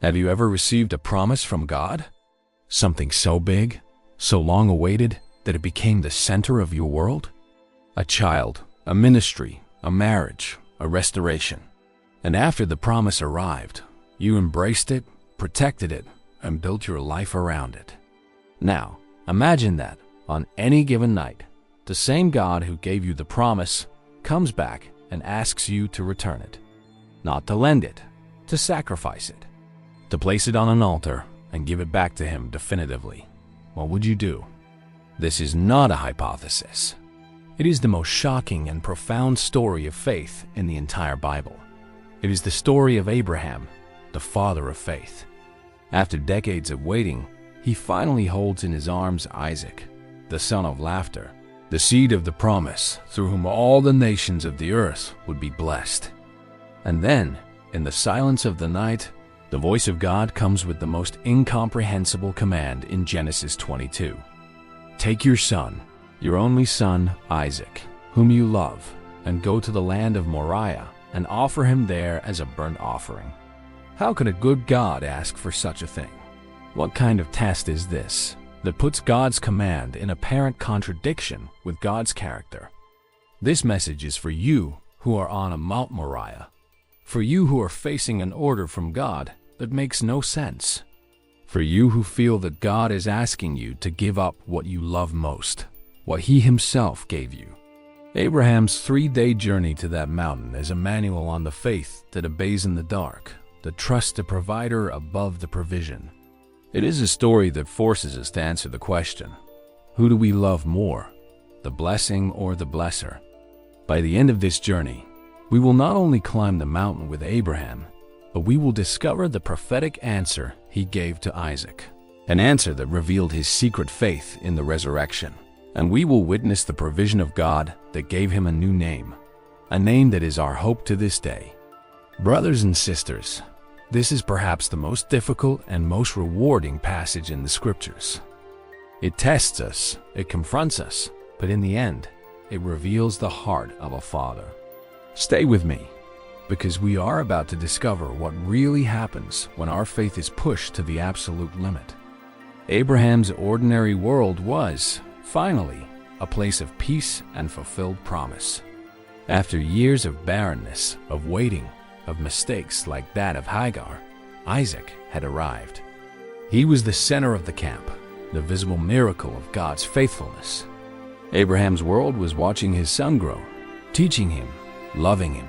Have you ever received a promise from God? Something so big, so long awaited, that it became the center of your world? A child, a ministry, a marriage, a restoration. And after the promise arrived, you embraced it, protected it, and built your life around it. Now, imagine that, on any given night, the same God who gave you the promise comes back and asks you to return it. Not to lend it, to sacrifice it, to place it on an altar and give it back to Him definitively. What would you do? This is not a hypothesis. It is the most shocking and profound story of faith in the entire Bible. It is the story of Abraham, the father of faith. After decades of waiting, he finally holds in his arms Isaac, the son of laughter, the seed of the promise, through whom all the nations of the earth would be blessed. And then, in the silence of the night, the voice of God comes with the most incomprehensible command in Genesis 22. Take your son, your only son, Isaac, whom you love, and go to the land of Moriah and offer him there as a burnt offering. How could a good God ask for such a thing? What kind of test is this that puts God's command in apparent contradiction with God's character? This message is for you who are on a Mount Moriah, for you who are facing an order from God that makes no sense, for you who feel that God is asking you to give up what you love most, what He Himself gave you. Abraham's 3-day journey to that mountain is a manual on the faith that obeys in the dark, that trusts the provider above the provision. It is a story that forces us to answer the question, who do we love more, the blessing or the blesser? By the end of this journey, we will not only climb the mountain with Abraham, but we will discover the prophetic answer he gave to Isaac, an answer that revealed his secret faith in the resurrection. And we will witness the provision of God that gave him a new name, a name that is our hope to this day. Brothers and sisters, this is perhaps the most difficult and most rewarding passage in the Scriptures. It tests us, it confronts us, but in the end, it reveals the heart of a father. Stay with me, because we are about to discover what really happens when our faith is pushed to the absolute limit. Abraham's ordinary world was, finally, a place of peace and fulfilled promise. After years of barrenness, of waiting, of mistakes like that of Hagar, Isaac had arrived. He was the center of the camp, the visible miracle of God's faithfulness. Abraham's world was watching his son grow, teaching him, loving him.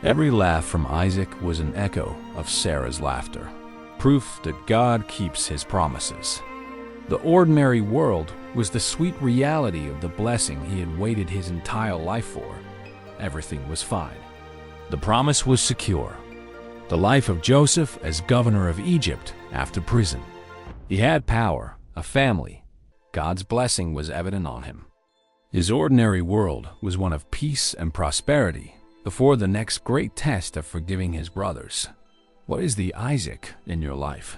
Every laugh from Isaac was an echo of Sarah's laughter, proof that God keeps His promises. The ordinary world was the sweet reality of the blessing he had waited his entire life for. Everything was fine. The promise was secure. The life of Joseph as governor of Egypt after prison. He had power, a family. God's blessing was evident on him. His ordinary world was one of peace and prosperity before the next great test of forgiving his brothers. What is the Isaac in your life?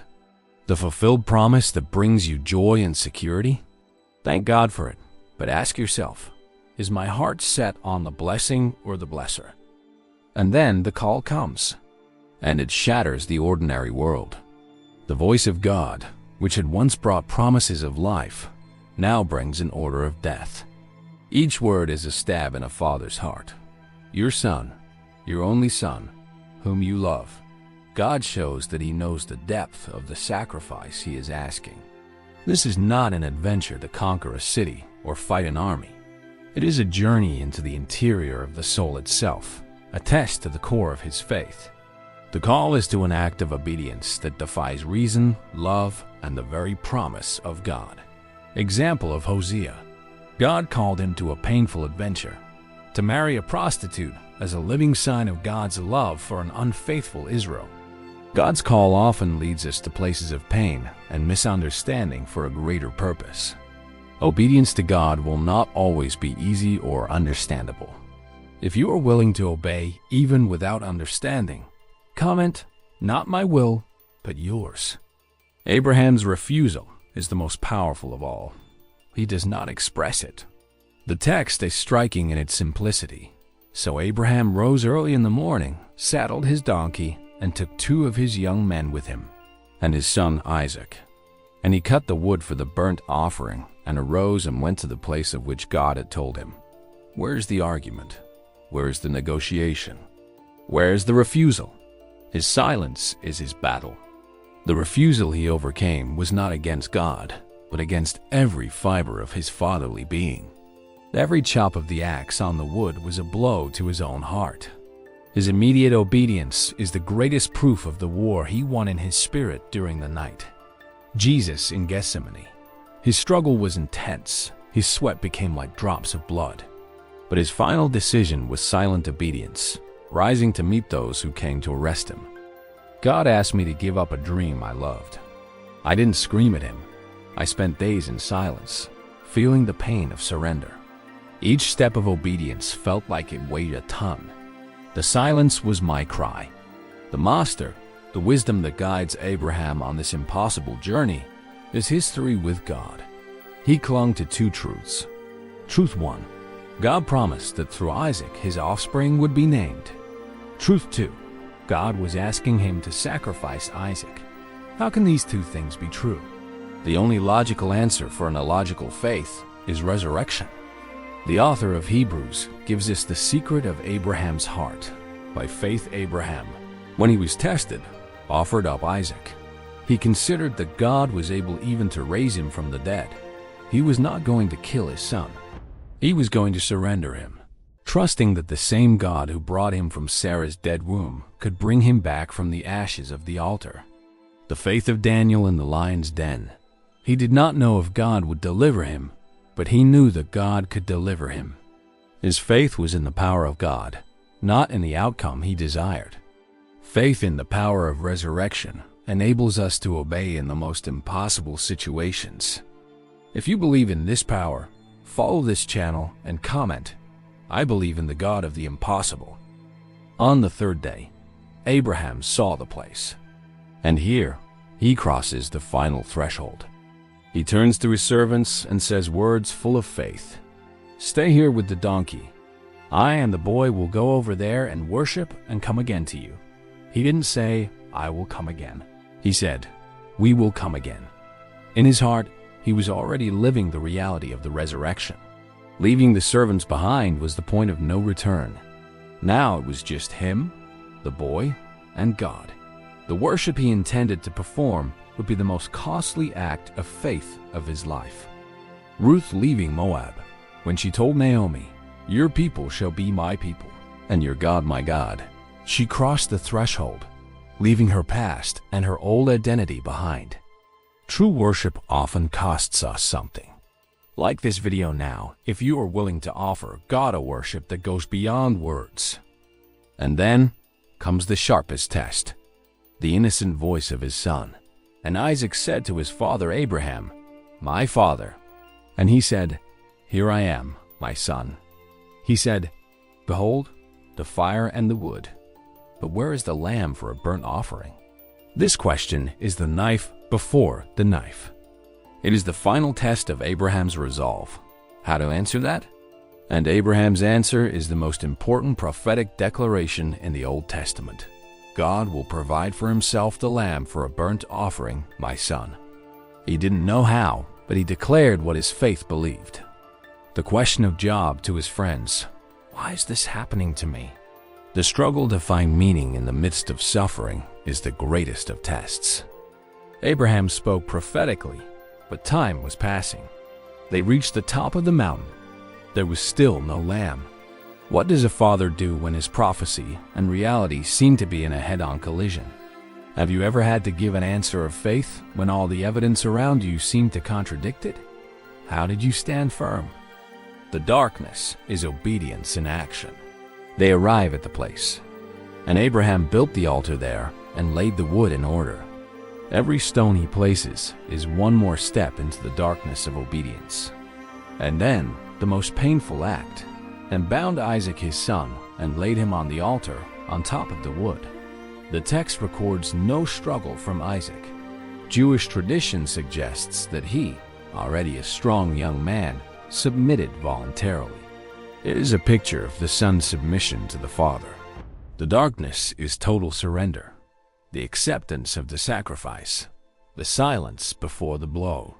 The fulfilled promise that brings you joy and security? Thank God for it, but ask yourself, is my heart set on the blessing or the blesser? And then the call comes, and it shatters the ordinary world. The voice of God, which had once brought promises of life, now brings an order of death. Each word is a stab in a father's heart. Your son, your only son, whom you love. God shows that He knows the depth of the sacrifice He is asking. This is not an adventure to conquer a city or fight an army. It is a journey into the interior of the soul itself, a test to the core of his faith. The call is to an act of obedience that defies reason, love, and the very promise of God. Example of Hosea. God called him to a painful adventure, to marry a prostitute as a living sign of God's love for an unfaithful Israel. God's call often leads us to places of pain and misunderstanding for a greater purpose. Obedience to God will not always be easy or understandable. If you are willing to obey even without understanding, comment, "Not my will, but yours." Abraham's refusal is the most powerful of all. He does not express it. The text is striking in its simplicity. So Abraham rose early in the morning, saddled his donkey, and took 2 of his young men with him, and his son Isaac. And he cut the wood for the burnt offering and arose and went to the place of which God had told him. Where's the argument? Where's the negotiation? Where's the refusal? His silence is his battle. The refusal he overcame was not against God, but against every fiber of his fatherly being. Every chop of the axe on the wood was a blow to his own heart. His immediate obedience is the greatest proof of the war he won in his spirit during the night. Jesus in Gethsemane. His struggle was intense. His sweat became like drops of blood. But his final decision was silent obedience, rising to meet those who came to arrest him. God asked me to give up a dream I loved. I didn't scream at him. I spent days in silence, feeling the pain of surrender. Each step of obedience felt like it weighed a ton. The silence was my cry. The master, the wisdom that guides Abraham on this impossible journey, is history with God. He clung to two truths. Truth 1. God promised that through Isaac his offspring would be named. Truth 2. God was asking him to sacrifice Isaac. How can these two things be true? The only logical answer for an illogical faith is resurrection. The author of Hebrews gives us the secret of Abraham's heart. By faith Abraham, when he was tested, offered up Isaac. He considered that God was able even to raise him from the dead. He was not going to kill his son. He was going to surrender him, trusting that the same God who brought him from Sarah's dead womb could bring him back from the ashes of the altar. The faith of Daniel in the lion's den. He did not know if God would deliver him, but he knew that God could deliver him. His faith was in the power of God, not in the outcome he desired. Faith in the power of resurrection enables us to obey in the most impossible situations. If you believe in this power, follow this channel and comment, I believe in the God of the impossible. On the third day, Abraham saw the place. And here, he crosses the final threshold. He turns to his servants and says words full of faith. Stay here with the donkey. I and the boy will go over there and worship and come again to you. He didn't say, I will come again. He said, we will come again. In his heart, he was already living the reality of the resurrection. Leaving the servants behind was the point of no return. Now it was just him, the boy, and God. The worship he intended to perform would be the most costly act of faith of his life. Ruth leaving Moab, when she told Naomi, your people shall be my people, and your God my God, she crossed the threshold, leaving her past and her old identity behind. True worship often costs us something. Like this video now if you are willing to offer God a worship that goes beyond words. And then comes the sharpest test, the innocent voice of his son. And Isaac said to his father Abraham, my father. And he said, here I am, my son. He said, behold, the fire and the wood. But where is the lamb for a burnt offering? This question is the knife before the knife. It is the final test of Abraham's resolve. How to answer that? And Abraham's answer is the most important prophetic declaration in the Old Testament. God will provide for himself the lamb for a burnt offering, my son. He didn't know how, but he declared what his faith believed. The question of Job to his friends, why is this happening to me? The struggle to find meaning in the midst of suffering is the greatest of tests. Abraham spoke prophetically, but time was passing. They reached the top of the mountain. There was still no lamb. What does a father do when his prophecy and reality seem to be in a head-on collision? Have you ever had to give an answer of faith when all the evidence around you seemed to contradict it? How did you stand firm? The darkness is obedience in action. They arrive at the place, and Abraham built the altar there and laid the wood in order. Every stone he places is one more step into the darkness of obedience. And then, the most painful act, and bound Isaac his son and laid him on the altar on top of the wood. The text records no struggle from Isaac. Jewish tradition suggests that he, already a strong young man, submitted voluntarily. It is a picture of the son's submission to the father. The darkness is total surrender. the acceptance of the sacrifice, the silence before the blow.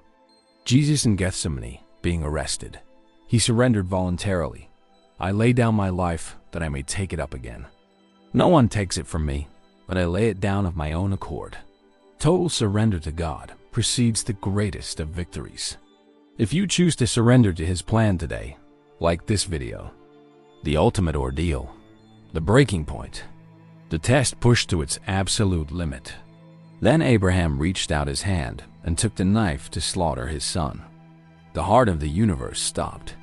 Jesus in Gethsemane, being arrested, he surrendered voluntarily. I lay down my life that I may take it up again. No one takes it from me, but I lay it down of my own accord. Total surrender to God precedes the greatest of victories. If you choose to surrender to His plan today, like this video, the ultimate ordeal, the breaking point, the test pushed to its absolute limit. Then Abraham reached out his hand and took the knife to slaughter his son. The heart of the universe stopped.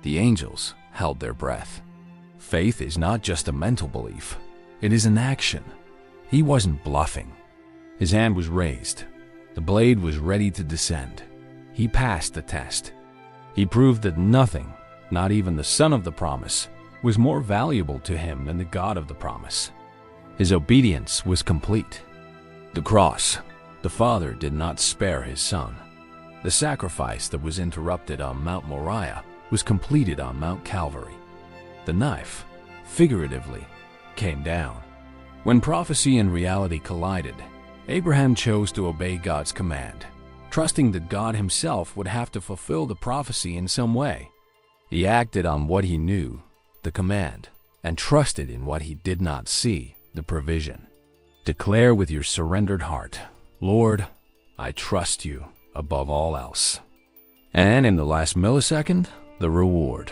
The angels held their breath. Faith is not just a mental belief, it is an action. He wasn't bluffing. His hand was raised. The blade was ready to descend. He passed the test. He proved that nothing, not even the son of the promise, was more valuable to him than the God of the promise. His obedience was complete. The cross, the Father did not spare his son. The sacrifice that was interrupted on Mount Moriah was completed on Mount Calvary. The knife, figuratively, came down. When prophecy and reality collided, Abraham chose to obey God's command, trusting that God himself would have to fulfill the prophecy in some way. He acted on what he knew, the command, and trusted in what he did not see, the provision. Declare with your surrendered heart, Lord, I trust you above all else. And in the last millisecond, the reward.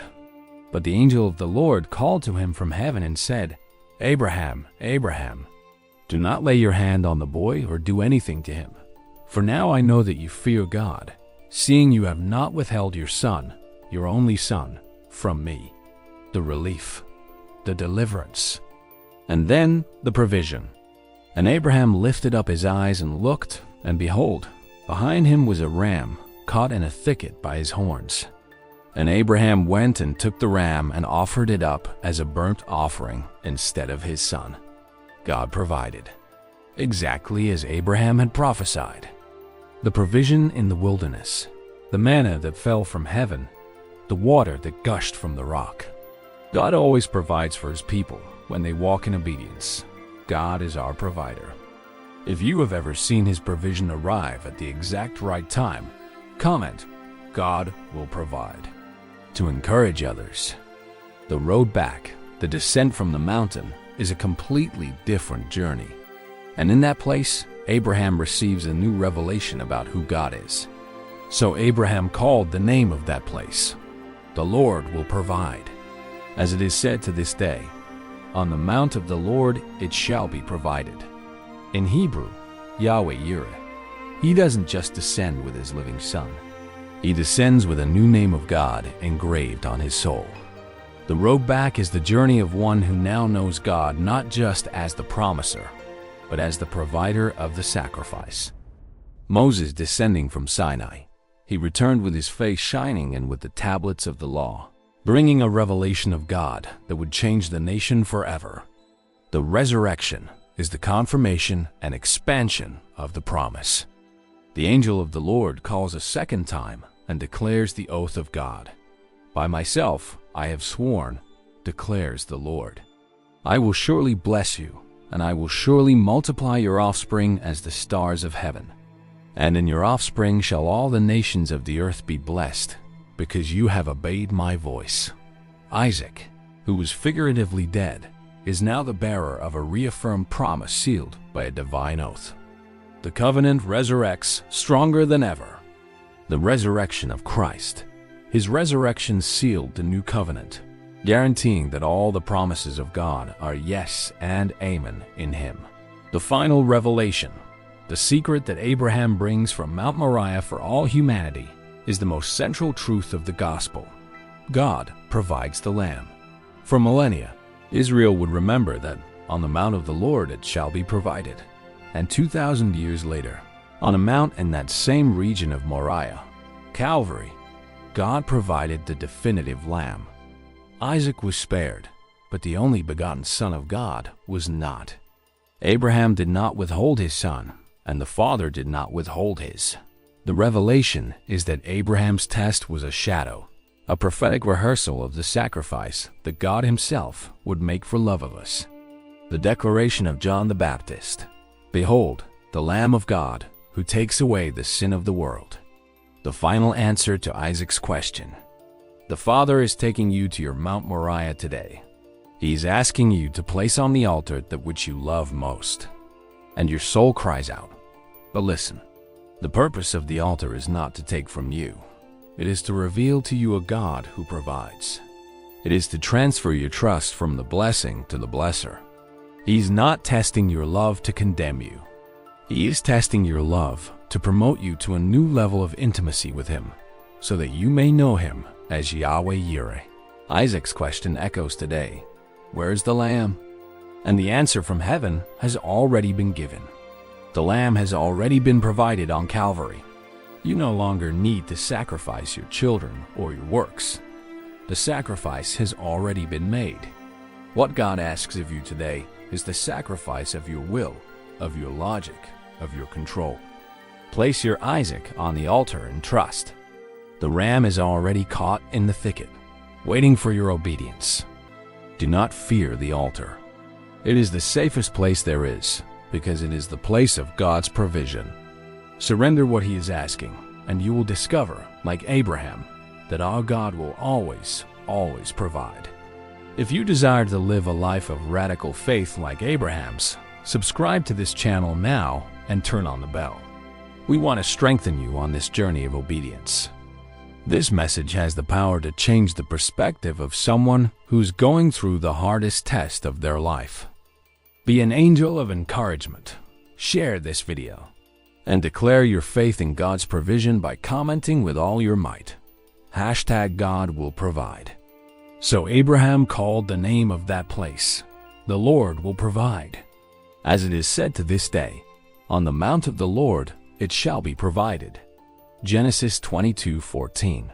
But the angel of the Lord called to him from heaven and said, Abraham, Abraham, do not lay your hand on the boy or do anything to him. For now I know that you fear God, seeing you have not withheld your son, your only son, from me. The relief, the deliverance, and then the provision. And Abraham lifted up his eyes and looked, and behold, behind him was a ram caught in a thicket by his horns. And Abraham went and took the ram and offered it up as a burnt offering instead of his son. God provided, exactly as Abraham had prophesied. The provision in the wilderness, the manna that fell from heaven, the water that gushed from the rock. God always provides for his people when they walk in obedience. God is our provider. If you have ever seen his provision arrive at the exact right time, comment, God will provide. To encourage others, the road back, the descent from the mountain, is a completely different journey. And in that place, Abraham receives a new revelation about who God is. So Abraham called the name of that place, the Lord will provide. As it is said to this day, on the mount of the Lord it shall be provided. In Hebrew, Yahweh Yireh. He doesn't just descend with his living son. He descends with a new name of God engraved on his soul. The road back is the journey of one who now knows God not just as the promiser, but as the provider of the sacrifice. Moses descending from Sinai, he returned with his face shining and with the tablets of the law, bringing a revelation of God that would change the nation forever. The resurrection is the confirmation and expansion of the promise. The angel of the Lord calls a second time and declares the oath of God. By myself I have sworn, declares the Lord. I will surely bless you, and I will surely multiply your offspring as the stars of heaven. And in your offspring shall all the nations of the earth be blessed, because you have obeyed my voice. Isaac, who was figuratively dead, is now the bearer of a reaffirmed promise sealed by a divine oath. The covenant resurrects stronger than ever. The resurrection of Christ. His resurrection sealed the new covenant, guaranteeing that all the promises of God are yes and amen in him. The final revelation, the secret that Abraham brings from Mount Moriah for all humanity, is the most central truth of the gospel. God provides the lamb. For millennia, Israel would remember that on the mount of the Lord it shall be provided. And 2,000 years later, on a mount in that same region of Moriah, Calvary, God provided the definitive lamb. Isaac was spared, but the only begotten Son of God was not. Abraham did not withhold his son, and the Father did not withhold his. The revelation is that Abraham's test was a shadow, a prophetic rehearsal of the sacrifice that God himself would make for love of us. The declaration of John the Baptist, Behold, the Lamb of God, who takes away the sin of the world. The final answer to Isaac's question. The Father is taking you to your Mount Moriah today. He is asking you to place on the altar that which you love most. And your soul cries out. But listen, the purpose of the altar is not to take from you. It is to reveal to you a God who provides. It is to transfer your trust from the blessing to the blesser. He's not testing your love to condemn you. He is testing your love to promote you to a new level of intimacy with Him, so that you may know Him as Yahweh Yireh. Isaac's question echoes today. Where is the lamb? And the answer from heaven has already been given. The lamb has already been provided on Calvary. You no longer need to sacrifice your children or your works. The sacrifice has already been made. What God asks of you today is the sacrifice of your will, of your logic, of your control. Place your Isaac on the altar and trust. The ram is already caught in the thicket, waiting for your obedience. Do not fear the altar. It is the safest place there is, because it is the place of God's provision. Surrender what He is asking, and you will discover, like Abraham, that our God will always provide. If you desire to live a life of radical faith like Abraham's, subscribe to this channel now and turn on the bell. We want to strengthen you on this journey of obedience. This message has the power to change the perspective of someone who's going through the hardest test of their life. Be an angel of encouragement. Share this video and declare your faith in God's provision by commenting with all your might. #God will provide. So Abraham called the name of that place, the Lord will provide. As it is said to this day, on the mount of the Lord it shall be provided. Genesis 22:14.